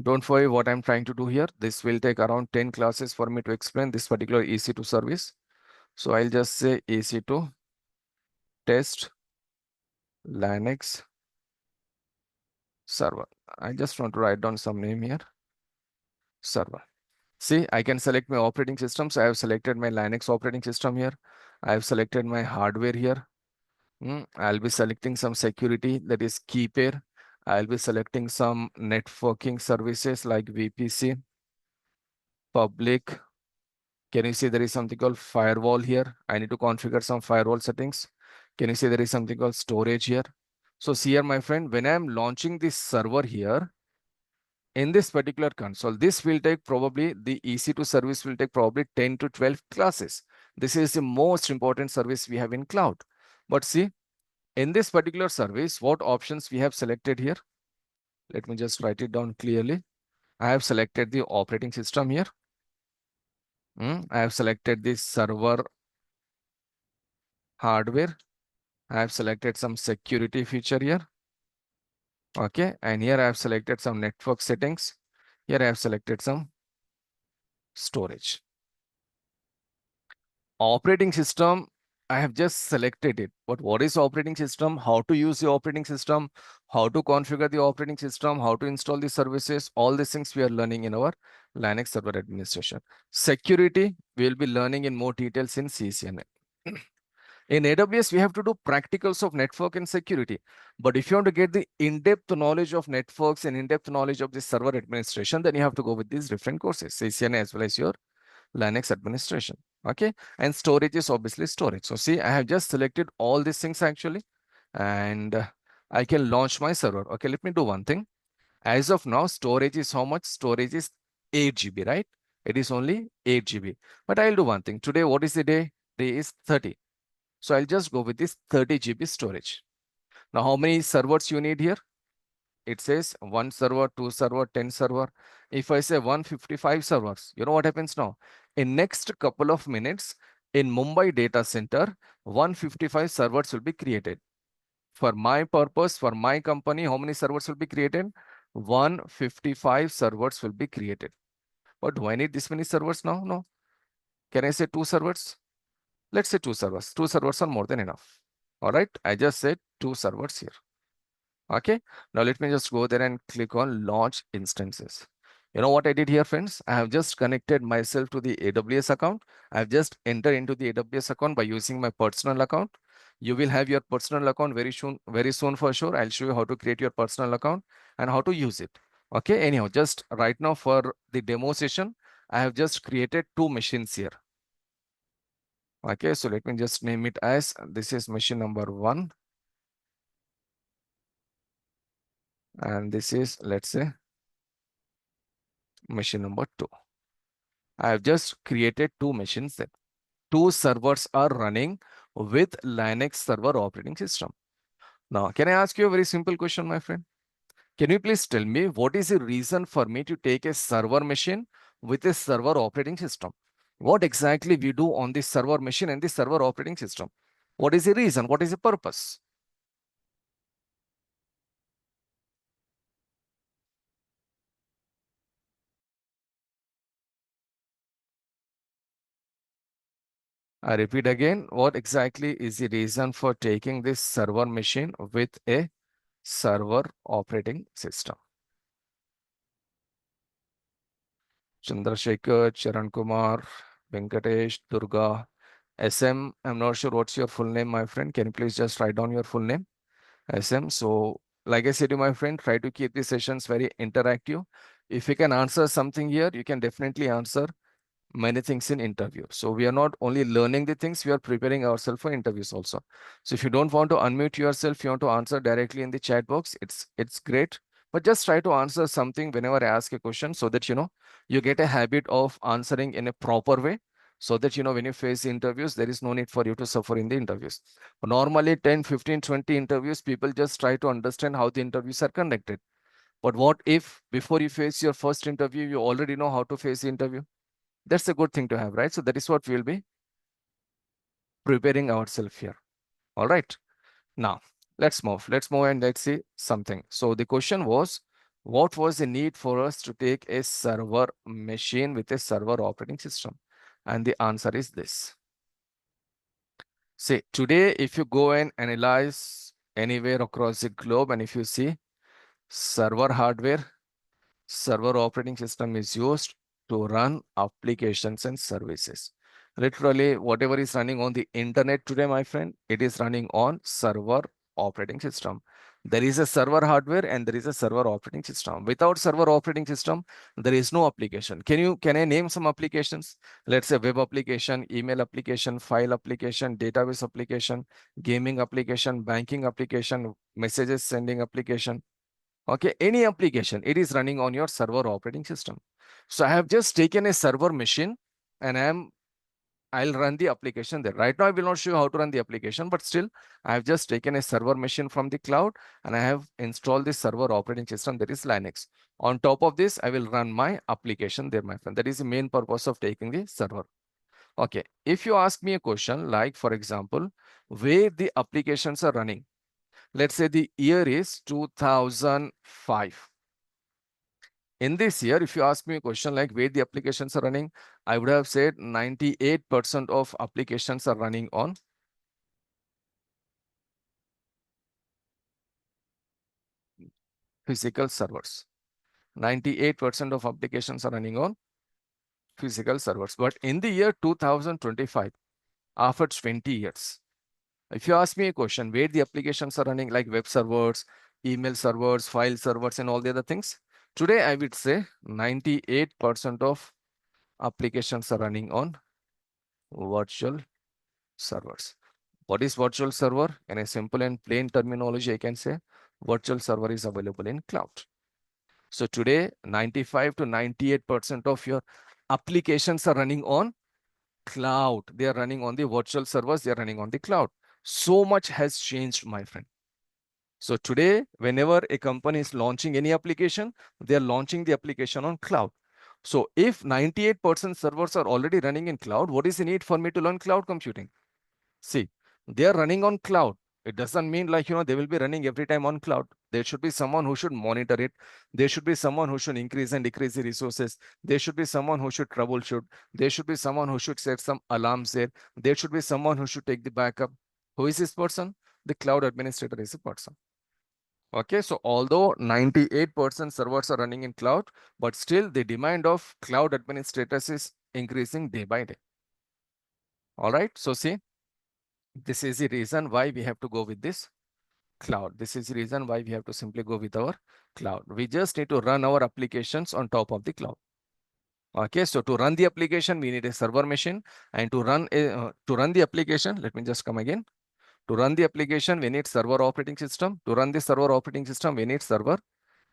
Don't worry what I'm trying to do here. This will take around 10 classes for me to explain this particular EC2 service. So I'll just say EC2 test Linux server. I just want to write down some name here. Server. See, I can select my operating system. So I have selected my Linux operating system here. I have selected my hardware here. I'll be selecting some security, that is key pair. I'll be selecting some networking services like VPC, public. Can you see there is something called firewall here? I need to configure some firewall settings. Can you see there is something called storage here? So see here, my friend, when I'm launching this server here, in this particular console, this will take probably, the EC2 service will take probably 10 to 12 classes. This is the most important service we have in cloud. But see, in this particular service, what options we have selected here? Let me just write it down clearly. I have selected the operating system here. I have selected the server hardware. I have selected some security feature here. Okay. And here I have selected some network settings. Here I have selected some storage. Operating system, I have just selected it. But what is operating system? How to use the operating system? How to configure the operating system? How to install the services? All these things we are learning in our Linux server administration. Security, we will be learning in more details in CCNA. In AWS, we have to do practicals of network and security. But if you want to get the in-depth knowledge of networks and in-depth knowledge of the server administration, then you have to go with these different courses, CCNA as well as your Linux administration. Okay. And storage is obviously storage. So see, I have just selected all these things actually, and I can launch my server. Okay. Let me do one thing. As of now, storage is how much? Storage is 8 GB, right? It is only 8 GB. But I'll do one thing. Today, what is the day? Day is 30. So I'll just go with this 30 GB storage. Now, how many servers you need here? It says 1 server, 2 server, 10 server. If I say 155 servers, you know what happens now? In next couple of minutes, in Mumbai data center, 155 servers will be created. For my purpose, for my company, how many servers will be created? 155 servers will be created. But do I need this many servers now? No. Can I say 2 servers? Let's say 2 servers. 2 servers are more than enough. All right. I just said 2 servers here. Okay. Now let me just go there and click on launch instances. You know what I did here, friends? I have just connected myself to the AWS account. I've just entered into the AWS account by using my personal account. You will have your personal account very soon for sure. I'll show you how to create your personal account and how to use it. Okay. Anyhow, just right now for the demo session, I have just created 2 machines here. Okay. So let me just name it as, this is machine number 1. And this is, let's say, machine number 2. I have just created 2 machines that 2 servers are running with Linux server operating system. Now, can I ask you a very simple question, my friend? Can you please tell me what is the reason for me to take a server machine with a server operating system? What exactly we do on the server machine and the server operating system? What is the reason? What is the purpose? I repeat again, what exactly is the reason for taking this server machine with a server operating system? Chandrasekhar, Charan Kumar, Venkatesh, Durga, SM. I'm not sure what's your full name, my friend. Can you please just write down your full name? SM. So, like I said to my friend, try to keep the sessions very interactive. If you can answer something here, you can definitely answer many things in interview. So we are not only learning the things, we are preparing ourselves for interviews also. So if you don't want to unmute yourself, you want to answer directly in the chat box, it's great. But just try to answer something whenever I ask a question so that you get a habit of answering in a proper way. So that when you face interviews, there is no need for you to suffer in the interviews. Normally 10, 15, 20 interviews, people just try to understand how the interviews are conducted. But what if before you face your first interview, you already know how to face the interview? That's a good thing to have, right? So that is what we'll be preparing ourselves here. All right. Now, let's move. Let's move and let's see something. So the question was, what was the need for us to take a server machine with a server operating system? And the answer is this. See, today, if you go and analyze anywhere across the globe, and if you see server hardware, server operating system is used to run applications and services. Literally, whatever is running on the internet today, my friend, it is running on server operating system. There is a server hardware and there is a server operating system. Without server operating system, there is no application. Can I name some applications? Let's say web application, email application, file application, database application, gaming application, banking application, messages sending application. Okay, any application, it is running on your server operating system. So I have just taken a server machine and I'll run the application there. Right now, I will not show you how to run the application, but still, I have just taken a server machine from the cloud and I have installed the server operating system, that is Linux. On top of this, I will run my application there, my friend. That is the main purpose of taking the server. Okay, if you ask me a question like, for example, where the applications are running, let's say the year is 2005. In this year, if you ask me a question like where the applications are running, I would have said 98% of applications are running on physical servers. 98% of applications are running on physical servers. But in the year 2025, after 20 years, if you ask me a question where the applications are running like web servers, email servers, file servers, and all the other things, today I would say 98% of applications are running on virtual servers. What is virtual server? In a simple and plain terminology, I can say virtual server is available in cloud. So today, 95 to 98% of your applications are running on cloud. They are running on the virtual servers. They are running on the cloud. So much has changed, my friend. So today, whenever a company is launching any application, they are launching the application on cloud. So if 98% servers are already running in cloud, what is the need for me to learn cloud computing? See, they are running on cloud. It doesn't mean like, they will be running every time on cloud. There should be someone who should monitor it. There should be someone who should increase and decrease the resources. There should be someone who should troubleshoot. There should be someone who should set some alarms there. There should be someone who should take the backup. Who is this person? The cloud administrator is a person. Okay, so although 98% servers are running in cloud, but still the demand of cloud administrators is increasing day by day. All right, so see, this is the reason why we have to go with this cloud. This is the reason why we have to simply go with our cloud. We just need to run our applications on top of the cloud. Okay, so to run the application, we need a server machine, and to run the application, let me just come again. To run the application, we need server operating system. To run the server operating system, we need server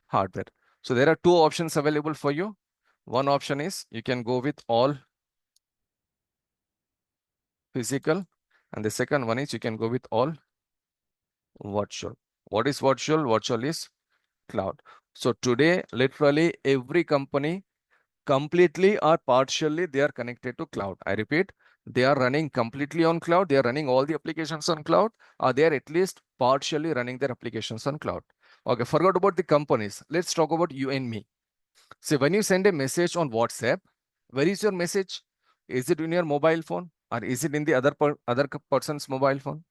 hardware. So there are two options available for you. One option is you can go with all physical, and the second one is you can go with all virtual. What is virtual? Virtual is cloud. So today, literally every company completely or partially they are connected to cloud. I repeat, they are running completely on cloud. They are running all the applications on cloud, or they are at least partially running their applications on cloud. Okay, forgot about the companies. Let's talk about you and me. So when you send a message on WhatsApp, where is your message? Is it in your mobile phone or is it in the other person's mobile phone?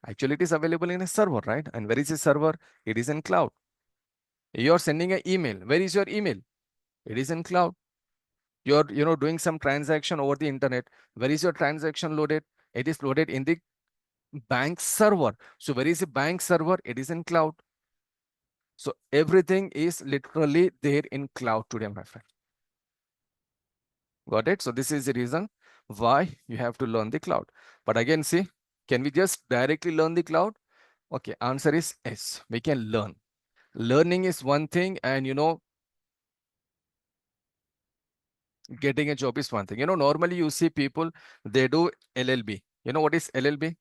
Actually, it is available in a server, right? And where is the server? It is in cloud. You are sending an email. Where is your email? It is in cloud. You're doing some transaction over the internet. Where is your transaction loaded? It is loaded in the bank server. So where is the bank server? It is in cloud. So everything is literally there in cloud today, my friend. Got it? So this is the reason why you have to learn the cloud. But again, see, can we just directly learn the cloud? Okay, answer is yes, we can learn. Learning is one thing, and getting a job is one thing. Normally you see people, they do LLB. You know what is LLB?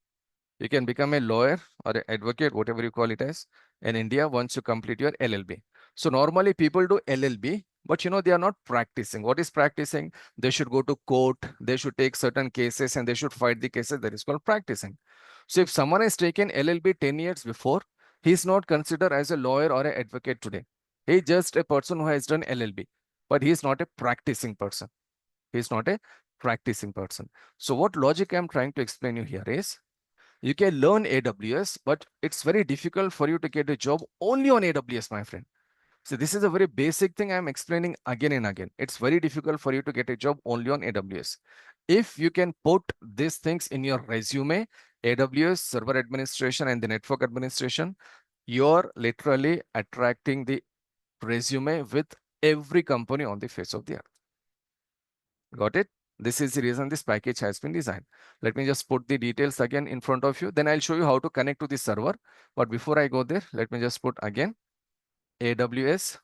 You can become a lawyer or an advocate, whatever you call it as, in India once you complete your LLB. So normally people do LLB, but they are not practicing. What is practicing? They should go to court, they should take certain cases and they should fight the cases. That is called practicing. So if someone has taken LLB 10 years before, he is not considered as a lawyer or an advocate today. He is just a person who has done LLB, but he is not a practicing person. He is not a practicing person. So what logic I'm trying to explain you here is, you can learn AWS, but it's very difficult for you to get a job only on AWS, my friend. So this is a very basic thing I'm explaining again and again. It's very difficult for you to get a job only on AWS. If you can put these things in your resume, AWS, server administration, and the network administration, you're literally attracting the resume with every company on the face of the earth. Got it? This is the reason this package has been designed. Let me just put the details again in front of you. Then I'll show you how to connect to the server. But before I go there, let me just put again AWS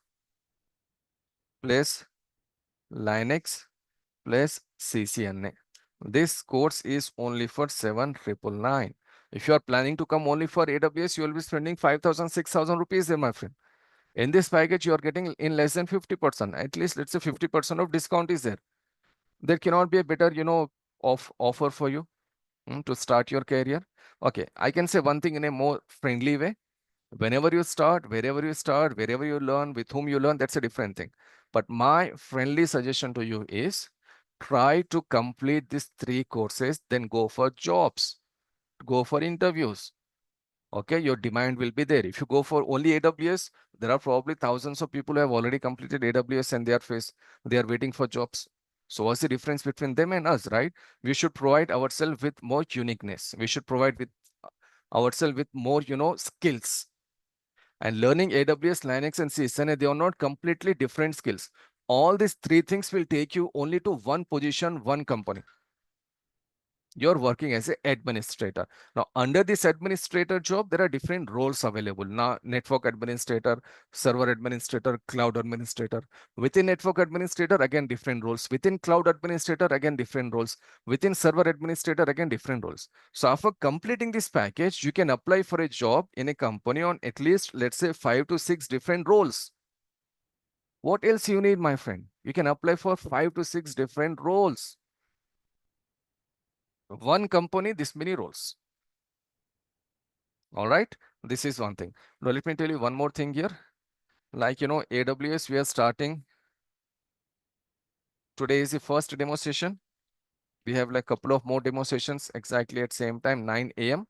plus Linux plus CCNA. This course is only for 7,999. If you are planning to come only for AWS, you will be spending 5,000, 6,000 rupees there, my friend. In this package, you are getting in less than 50%. At least let's say 50% of discount is there. There cannot be a better, offer for you to start your career. Okay, I can say one thing in a more friendly way. Whenever you start, wherever you start, wherever you learn, with whom you learn, that's a different thing. But my friendly suggestion to you is, try to complete these 3 courses, then go for jobs, go for interviews. Okay, your demand will be there. If you go for only AWS, there are probably thousands of people who have already completed AWS and they are waiting for jobs. So what's the difference between them and us, right? We should provide ourselves with more uniqueness. We should provide with ourselves with more, skills. And learning AWS, Linux, and CCNA, they are not completely different skills. All these 3 things will take you only to one position, one company. You're working as an administrator. Now, under this administrator job, there are different roles available. Now, network administrator, server administrator, cloud administrator. Within network administrator, again, different roles. Within cloud administrator, again, different roles. Within server administrator, again, different roles. So after completing this package, you can apply for a job in a company on at least, let's say, 5 to 6 different roles. What else you need, my friend? You can apply for 5 to 6 different roles. One company, this many roles. All right, this is one thing. Now let me tell you one more thing here. Like, AWS, we are starting. Today is the first demo session. We have like a couple of more demo sessions exactly at same time, 9 a.m.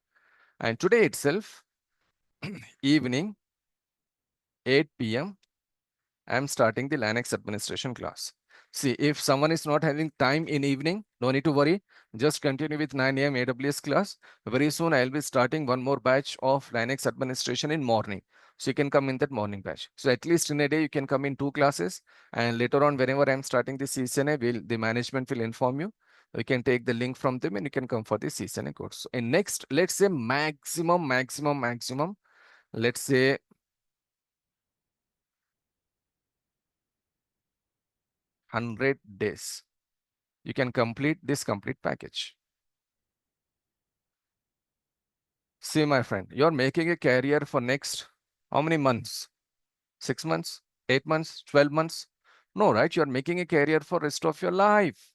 And today itself, evening, 8 p.m., I'm starting the Linux administration class. See, if someone is not having time in evening, no need to worry. Just continue with 9 a.m. AWS class. Very soon, I'll be starting one more batch of Linux administration in morning. So you can come in that morning batch. So at least in a day, you can come in 2 classes. And later on, whenever I'm starting the CCNA, the management will inform you. You can take the link from them and you can come for the CCNA course. So in next, let's say maximum, let's say 100 days. You can complete this complete package. See, my friend, you're making a career for next how many months? 6 months, 8 months, 12 months. No, right? You are making a career for rest of your life.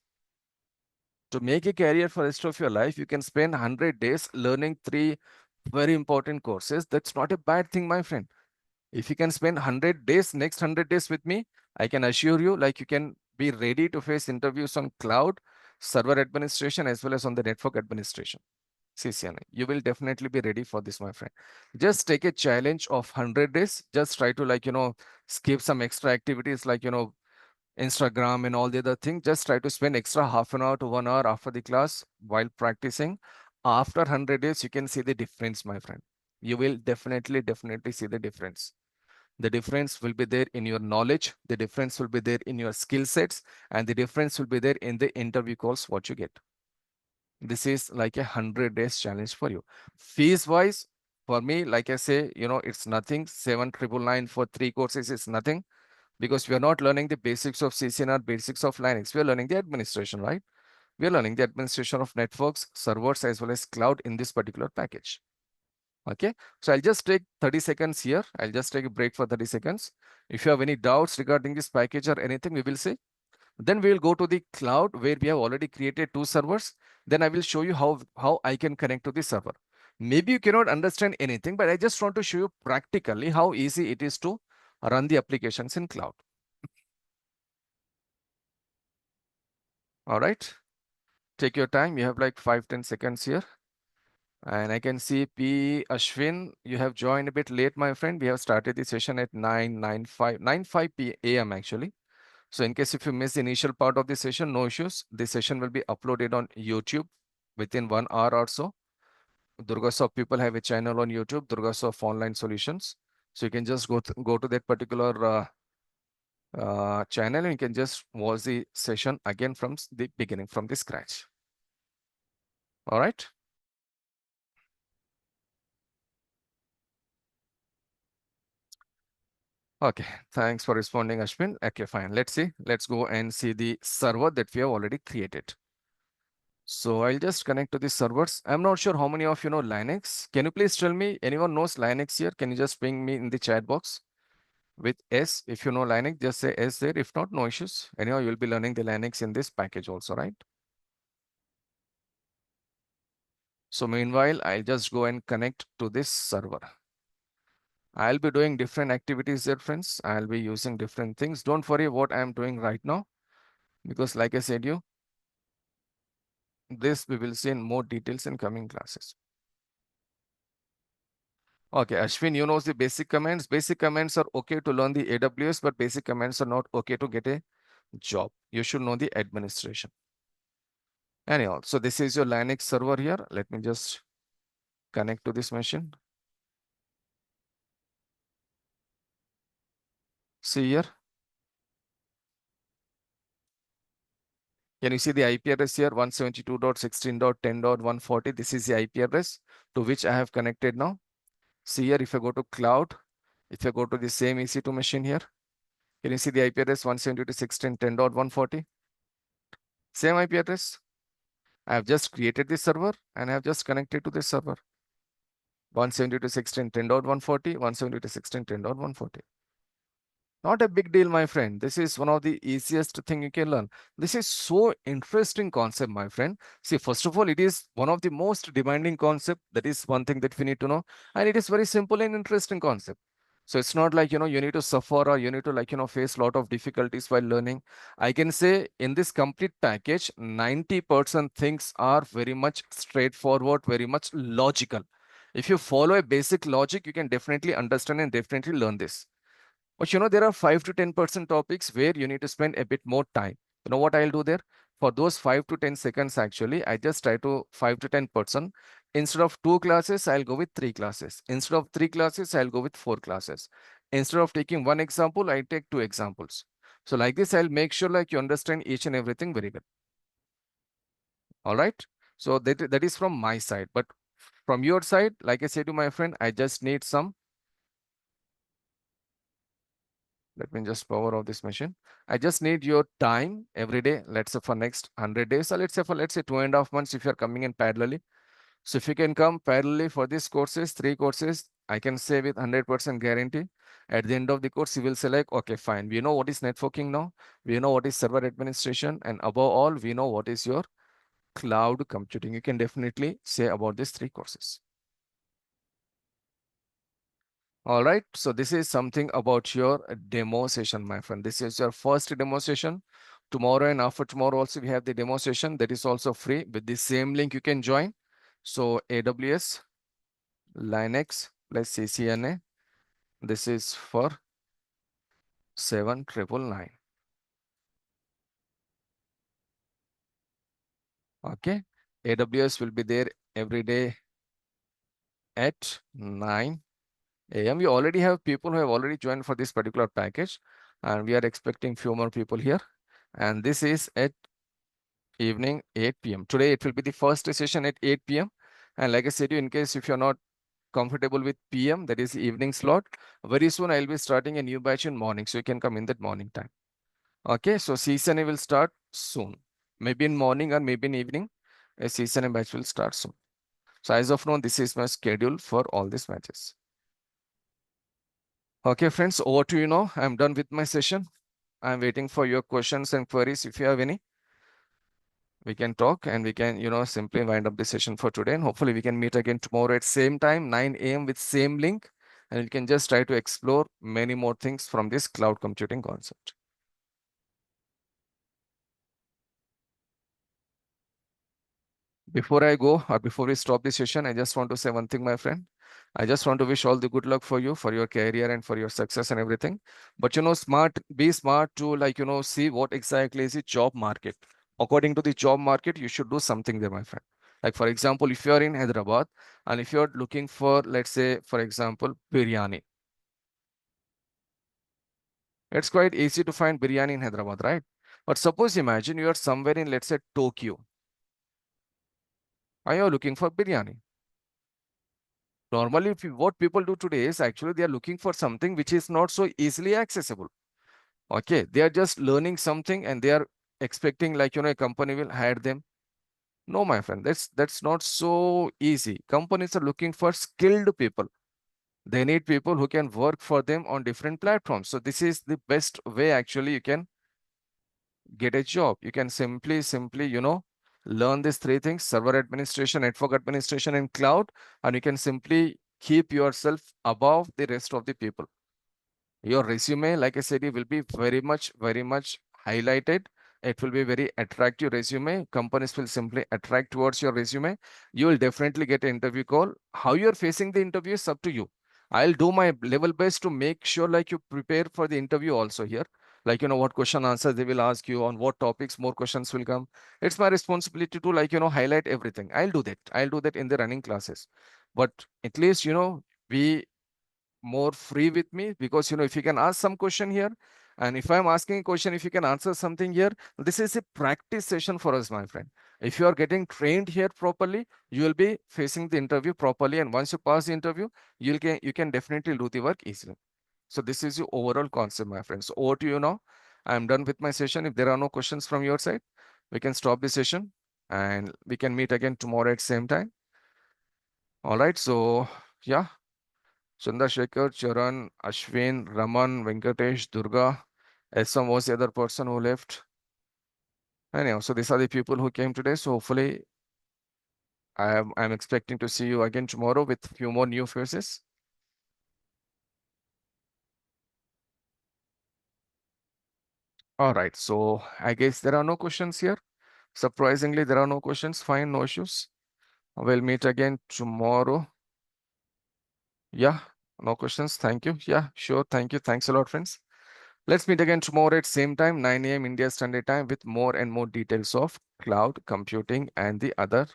To make a career for rest of your life, you can spend 100 days learning three very important courses. That's not a bad thing, my friend. If you can spend 100 days, next 100 days with me, I can assure you, like you can be ready to face interviews on cloud, server administration, as well as on the network administration. CCNA. You will definitely be ready for this, my friend. Just take a challenge of 100 days. Just try to skip some extra activities like, Instagram and all the other things. Just try to spend extra half an hour to 1 hour after the class while practicing. After 100 days, you can see the difference, my friend. You will definitely see the difference. The difference will be there in your knowledge. The difference will be there in your skill sets, and the difference will be there in the interview calls, what you get. This is like a 100 days challenge for you. Fees wise, for me, like I say, it's nothing. 7,999 for 3 courses is nothing, because we are not learning the basics of CCNR, basics of Linux. We are learning the administration, right? We are learning the administration of networks, servers, as well as cloud in this particular package. Okay, so I'll just take 30 seconds here. I'll just take a break for 30 seconds. If you have any doubts regarding this package or anything, we will say. Then we will go to the cloud where we have already created 2 servers. Then I will show you how I can connect to the server. Maybe you cannot understand anything, but I just want to show you practically how easy it is to run the applications in cloud. All right. Take your time. You have like 5-10 seconds here. And I can see P. Ashwin, you have joined a bit late, my friend. We have started the session at 9:05 p.m. actually. So in case if you miss the initial part of the session, no issues. The session will be uploaded on YouTube within 1 hour or so. DurgaSoft people have a channel on YouTube, DurgaSoft Online Solutions. So you can just go to that particular channel, and you can just watch the session again from the beginning, from the scratch. All right. Okay, thanks for responding, Ashwin. Okay, fine. Let's see. Let's go and see the server that we have already created. So I'll just connect to the servers. I'm not sure how many of you know Linux. Can you please tell me, anyone knows Linux here? Can you just ping me in the chat box with S? If you know Linux, just say S there. If not, no issues. Anyhow, you'll be learning the Linux in this package also, right? So meanwhile, I'll just go and connect to this server. I'll be doing different activities there, friends. I'll be using different things. Don't worry what I'm doing right now, because like I said you, this we will see in more details in coming classes. Okay, Ashwin, you know the basic commands. Basic commands are okay to learn the AWS, but basic commands are not okay to get a job. You should know the administration. Anyhow, so this is your Linux server here. Let me just connect to this machine. See here. Can you see the IP address here? 172.16.10.140. This is the IP address to which I have connected now. See here, if I go to cloud, if I go to the same EC2 machine here, can you see the IP address 172.16.10.140? Same IP address. I have just created this server and I have just connected to this server. 172.16.10.140, 172.16.10.140. Not a big deal, my friend. This is one of the easiest thing you can learn. This is so interesting concept, my friend. See, first of all, it is one of the most demanding concept. That is one thing that we need to know. And it is very simple and interesting concept. So it's not like, you need to suffer or you need to face a lot of difficulties while learning. I can say in this complete package, 90% things are very much straightforward, very much logical. If you follow a basic logic, you can definitely understand and definitely learn this. But there are 5 to 10% topics where you need to spend a bit more time. You know what I'll do there? For those 5 to 10 seconds, actually, I just try to 5 to 10%. Instead of 2 classes, I'll go with 3 classes. Instead of 3 classes, I'll go with 4 classes. Instead of taking one example, I take 2 examples. So like this, I'll make sure like you understand each and everything very well. All right. So that is from my side. But from your side, like I said to my friend, I just need some. Let me just power off this machine. I just need your time every day. Let's say for next 100 days, or let's say for 2.5 months if you're coming in parallelly. So if you can come parallelly for these courses, 3 courses, I can say with 100% guarantee, At the end of the course, you will select, okay, fine. We know what is networking now. We know what is server administration. And above all, we know what is your cloud computing. You can definitely say about these three courses. All right. So this is something about your demo session, my friend. This is your first demo session. Tomorrow and after tomorrow also we have the demo session that is also free. With the same link you can join. So AWS, Linux plus CCNA. This is for 7,999. Okay. AWS will be there every day at 9 a.m. We already have people who have already joined for this particular package, and we are expecting few more people here. And this is at evening 8 p.m. Today it will be the first session at 8 p.m. And like I said, in case if you're not comfortable with PM, that is evening slot, very soon I'll be starting a new batch in morning, so you can come in that morning time. Okay, so CCNA will start soon, maybe in morning or maybe in evening. A CCNA batch will start soon. So as of now, this is my schedule for all these matches. Okay, friends, over to you now. I'm done with my session. I'm waiting for your questions and queries. If you have any, we can talk and we can, simply wind up the session for today. And hopefully we can meet again tomorrow at same time, 9 a.m. with same link. And we can just try to explore many more things from this cloud computing concept. Before I go or before we stop the session, I just want to say one thing, my friend. I just want to wish all the good luck for you, for your career and for your success and everything. But be smart to see what exactly is the job market. According to the job market, you should do something there, my friend. Like for example, if you're in Hyderabad and if you're looking for, let's say, for example, biryani, it's quite easy to find biryani in Hyderabad, right? But suppose imagine you are somewhere in, let's say, Tokyo. Are you looking for biryani? Normally, what people do today is actually they are looking for something which is not so easily accessible. Okay, they are just learning something and they are expecting a company will hire them. No, my friend, that's not so easy. Companies are looking for skilled people. They need people who can work for them on different platforms. So this is the best way actually you can get a job. You can simply, learn these three things: server administration, network administration, and cloud, and you can simply keep yourself above the rest of the people. Your resume, like I said, it will be very much highlighted. It will be very attractive resume. Companies will simply attract towards your resume. You will definitely get an interview call. How you're facing the interview is up to you. I'll do my level best to make sure like you prepare for the interview also here. Like, what question answers they will ask you, on what topics more questions will come. It's my responsibility to highlight everything. I'll do that. I'll do that in the running classes. But at least, be more free with me, because if you can ask some question here, and if I'm asking a question, if you can answer something here, this is a practice session for us, my friend. If you are getting trained here properly, you will be facing the interview properly, and once you pass the interview, you can definitely do the work easily. So this is your overall concept, my friends. So over to you now. I'm done with my session. If there are no questions from your side, we can stop the session and we can meet again tomorrow at same time. All right, so yeah. Chandrasekhar, Charan, Ashwin, Raman, Venkatesh, Durga. SM was the other person who left. Anyhow, so these are the people who came today. So hopefully I'm expecting to see you again tomorrow with few more new faces. All right. So I guess there are no questions here. Surprisingly, there are no questions. Fine, no issues. We'll meet again tomorrow. Yeah, no questions. Thank you. Yeah, sure. Thank you. Thanks a lot, friends. Let's meet again tomorrow at same time, 9 a.m. India Standard Time, with more and more details of cloud computing and the other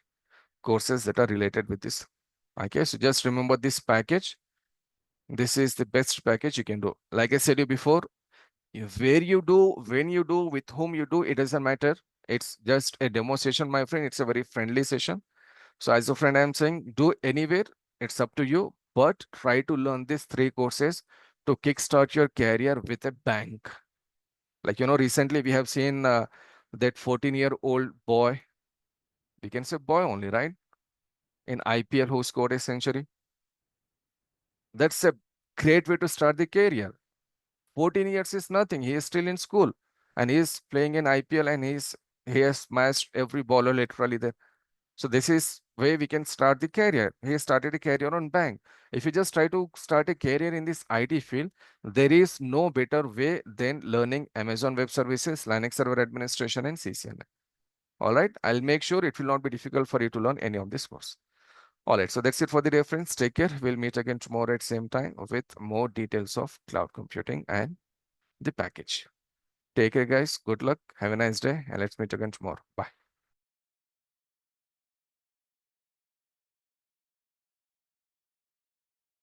courses that are related with this. Okay, so just remember this package. This is the best package you can do. Like I said you before, where you do, when you do, with whom you do, it doesn't matter. It's just a demo session, my friend. It's a very friendly session. So as a friend, I'm saying do anywhere. It's up to you. But try to learn these three courses to kickstart your career with a bang. Like, recently we have seen that 14-year-old boy, we can say boy only, right? In IPL who scored a century. That's a Great way to start the career. 14 years is nothing. He is still in school and he is playing in IPL and he has smashed every bowler literally there. So this is where we can start the career. He started a career on bank. If you just try to start a career in this IT field, there is no better way than learning Amazon Web Services, Linux Server Administration, and CCNA. All right, I'll make sure it will not be difficult for you to learn any of this course. All right, so that's it for the reference. Take care. We'll meet again tomorrow at same time with more details of cloud computing and the package. Take care, guys. Good luck. Have a nice day, and let's meet again tomorrow. Bye.